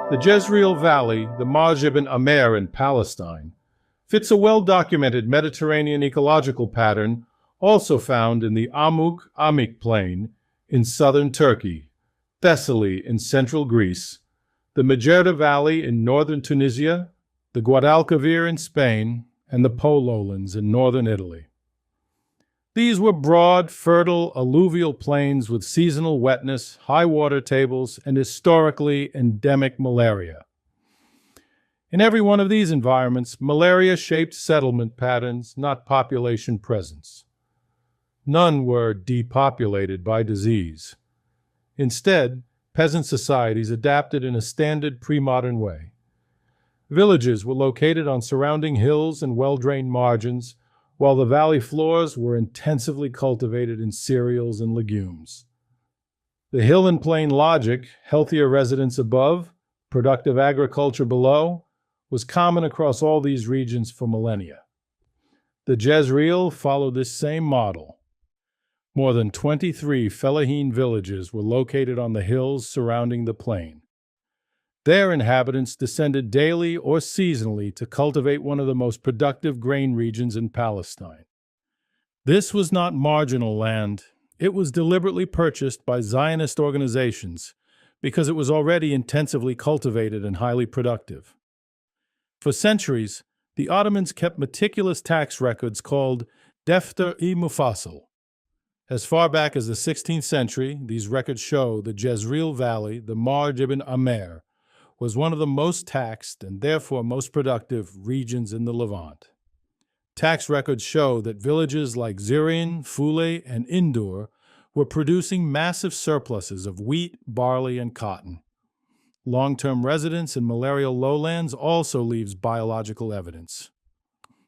The Jezreel Valley, the Marj ibn Amer in Palestine, fits a well-documented Mediterranean ecological pattern also found in the Amuk-Amik Plain in southern Turkey, Thessaly in central Greece, the Majesty Valley in northern Tunisia, the Guadalquivir in Spain, and the Po lowlands in northern Italy. These were broad, fertile, alluvial plains with seasonal wetness, high water tables, and historically endemic malaria. In every one of these environments, malaria shaped settlement patterns, not population presence. None were depopulated by disease. Instead, peasant societies adapted in a standard pre-modern way. Villages were located on surrounding hills and well-drained margins, while the valley floors were intensively cultivated in cereals and legumes. The hill and plain logic, healthier residents above, productive agriculture below, was common across all these regions for millennia. The Jezreel followed this same model. More than 23 fellahin villages were located on the hills surrounding the plain. Their inhabitants descended daily or seasonally to cultivate one of the most productive grain regions in Palestine. This was not marginal land. It was deliberately purchased by Zionist organizations because it was already intensively cultivated and highly productive. For centuries, the Ottomans kept meticulous tax records called Defter-i Mufassal. As far back as the 16th century, these records show the Jezreel Valley, the Marj ibn Amer, was one of the most taxed and therefore most productive regions in the Levant. Tax records show that villages like Zirin, Fule, and Indur were producing massive surpluses of wheat, barley, and cotton. Long-term residence in malarial lowlands also leaves biological evidence.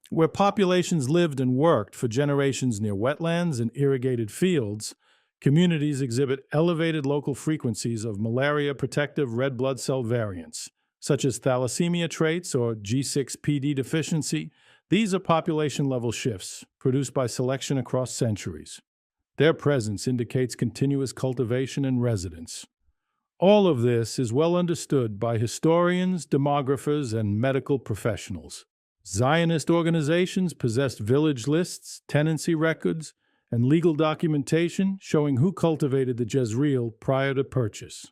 Where populations lived and worked for generations near wetlands and irrigated fields, communities exhibit elevated local frequencies of malaria-protective red blood cell variants, such as thalassemia traits or G6PD deficiency. These are population-level shifts produced by selection across centuries. Their presence indicates continuous cultivation and residence. All of this is well understood by historians, demographers, and medical professionals. Zionist organizations possessed village lists, tenancy records, and legal documentation showing who cultivated the Jezreel prior to purchase.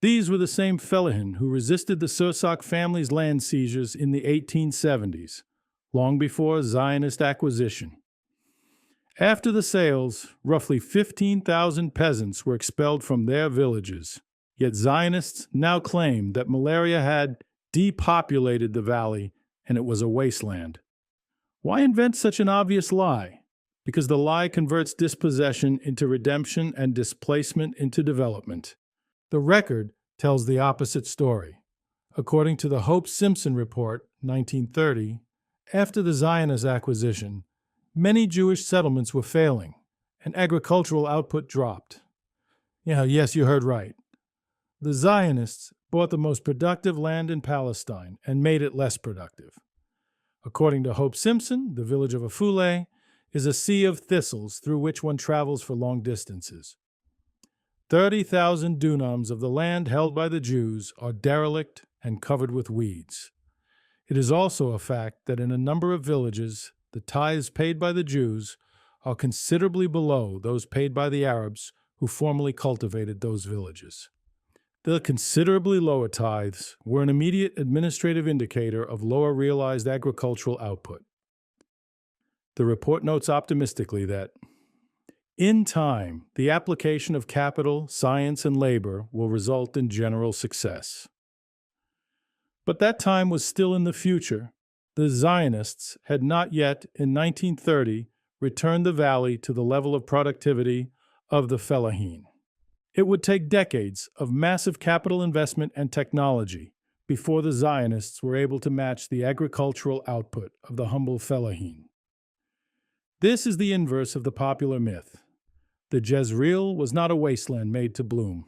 These were the same fellahin who resisted the Sursock family's land seizures in the 1870s, long before Zionist acquisition. After the sales, roughly 15,000 peasants were expelled from their villages, yet Zionists now claim that malaria had depopulated the valley and it was a wasteland. Why invent such an obvious lie? Because the lie converts dispossession into redemption and displacement into development. The record tells the opposite story. According to the Simpson report, 1930, after the Zionist acquisition, many Jewish settlements were failing, and agricultural output dropped. Yes, you heard right. The Zionists bought the most productive land in Palestine and made it less productive. According to Simpson, the village of Afule is a sea of thistles through which one travels for long distances. 30,000 dunams of the land held by the Jews are derelict and covered with weeds. It is also a fact that in a number of villages, the tithes paid by the Jews are considerably below those paid by the Arabs who formerly cultivated those villages. The considerably lower tithes were an immediate administrative indicator of lower realized agricultural output. The report notes optimistically that, in time, the application of capital, science, and labor will result in general success. But that time was still in the future. The Zionists had not yet, in 1930, returned the valley to the level of productivity of the fellahin. It would take decades of massive capital investment and technology before the Zionists were able to match the agricultural output of the humble fellahin. This is the inverse of the popular myth. The Jezreel was not a wasteland made to bloom.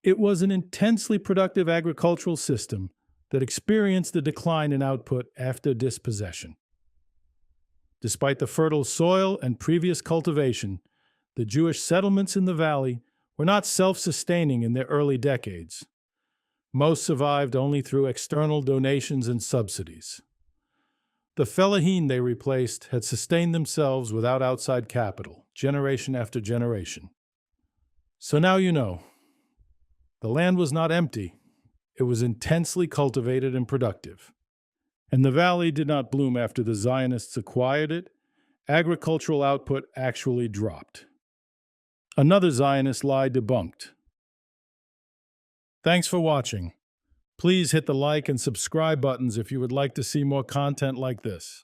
It was an intensely productive agricultural system that experienced a decline in output after dispossession. Despite the fertile soil and previous cultivation, the Jewish settlements in the valley were not self-sustaining in their early decades. Most survived only through external donations and subsidies. The fellahin they replaced had sustained themselves without outside capital, generation after generation. So now you know. The land was not empty. It was intensely cultivated and productive. And the valley did not bloom after the Zionists acquired it. Agricultural output actually dropped. Another Zionist lie debunked. Thanks for watching. Please hit the like and subscribe buttons if you would like to see more content like this.